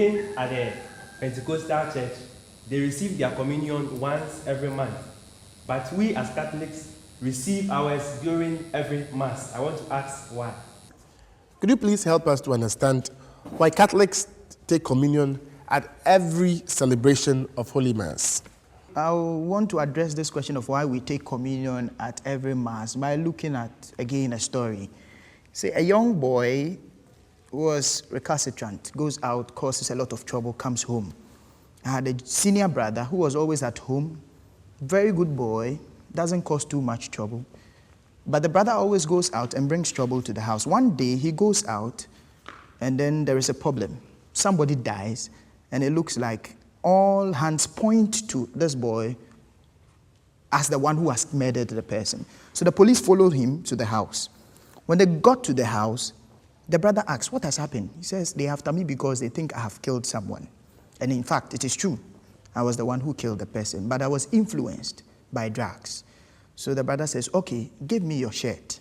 again, at the Pentecostal church, they receive their communion once every month. But we as Catholics receive ours during every Mass. I want to ask why. Could you please help us to understand why Catholics take communion at every celebration of Holy Mass? I want to address this question of why we take communion at every Mass by looking at, again, a story. Say, a young boy was recalcitrant, goes out, causes a lot of trouble, comes home. I had a senior brother who was always at home, very good boy, doesn't cause too much trouble. But the brother always goes out and brings trouble to the house. One day he goes out and then there is a problem. Somebody dies and it looks like all hands point to this boy as the one who has murdered the person. So the police followed him to the house. When they got to the house, the brother asks, what has happened? He says, they are after me because they think I have killed someone. And in fact, it is true. I was the one who killed the person, but I was influenced by drugs. So the brother says, okay, give me your shirt.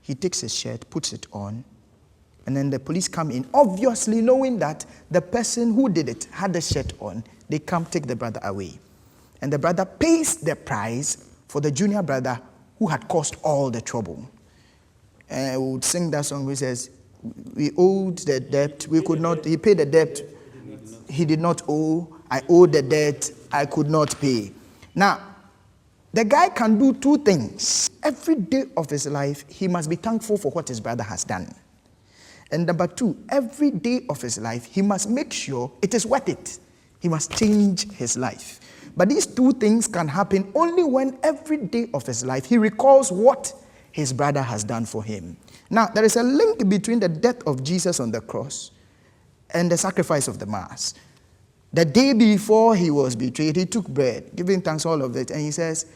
He takes his shirt, puts it on, and then the police come in, obviously knowing that the person who did it had the shirt on. They come take the brother away. And the brother pays the price for the junior brother who had caused all the trouble. And we would sing that song which says, we owed the debt, we could not, he paid the debt, he did not owe, I owed the debt, I could not pay. Now, the guy can do two things. Every day of his life, he must be thankful for what his brother has done. And number two, every day of his life, he must make sure it is worth it. He must change his life. But these two things can happen only when every day of his life, he recalls what his brother has done for him. Now, there is a link between the death of Jesus on the cross and the sacrifice of the Mass. The day before he was betrayed, he took bread, giving thanks all of it, and he says,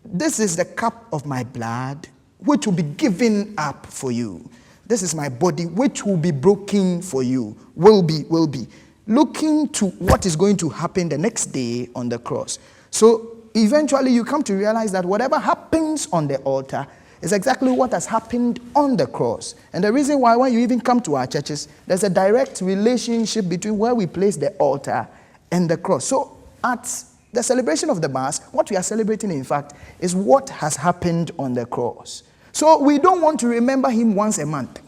this is the cup of my blood, which will be given up for you. This is my body, which will be broken for you. Will be. Looking to what is going to happen the next day on the cross. So eventually you come to realize that whatever happens on the altar is exactly what has happened on the cross. And the reason why when you even come to our churches, there's a direct relationship between where we place the altar and the cross. So at the celebration of the Mass, what we are celebrating, in fact, is what has happened on the cross. So we don't want to remember him once a month.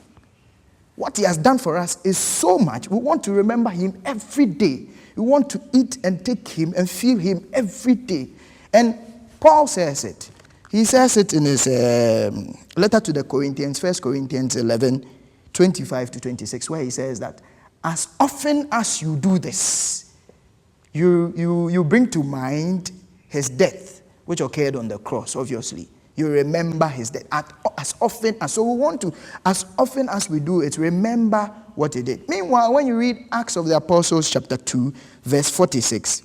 What he has done for us is so much. We want to remember him every day. We want to eat and take him and feel him every day. And Paul says it. He says it in his letter to the Corinthians, 1 Corinthians 11, 25 to 26, where he says that as often as you do this, you bring to mind his death, which occurred on the cross, obviously. You remember his death. As often as we do it, remember what he did. Meanwhile, when you read Acts of the Apostles chapter 2, verse 46,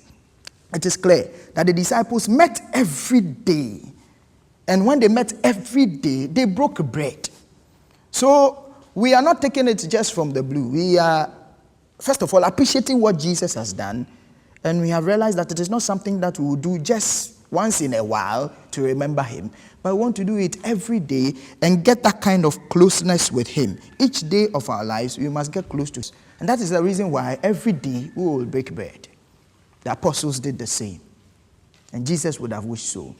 it is clear that the disciples met every day. And when they met every day, they broke bread. So we are not taking it just from the blue. We are, first of all, appreciating what Jesus has done. And we have realized that it is not something that we will do just once in a while to remember him, but we want to do it every day and get that kind of closeness with him. Each day of our lives, we must get close to him. And that is the reason why every day we will break bread. The apostles did the same. And Jesus would have wished so.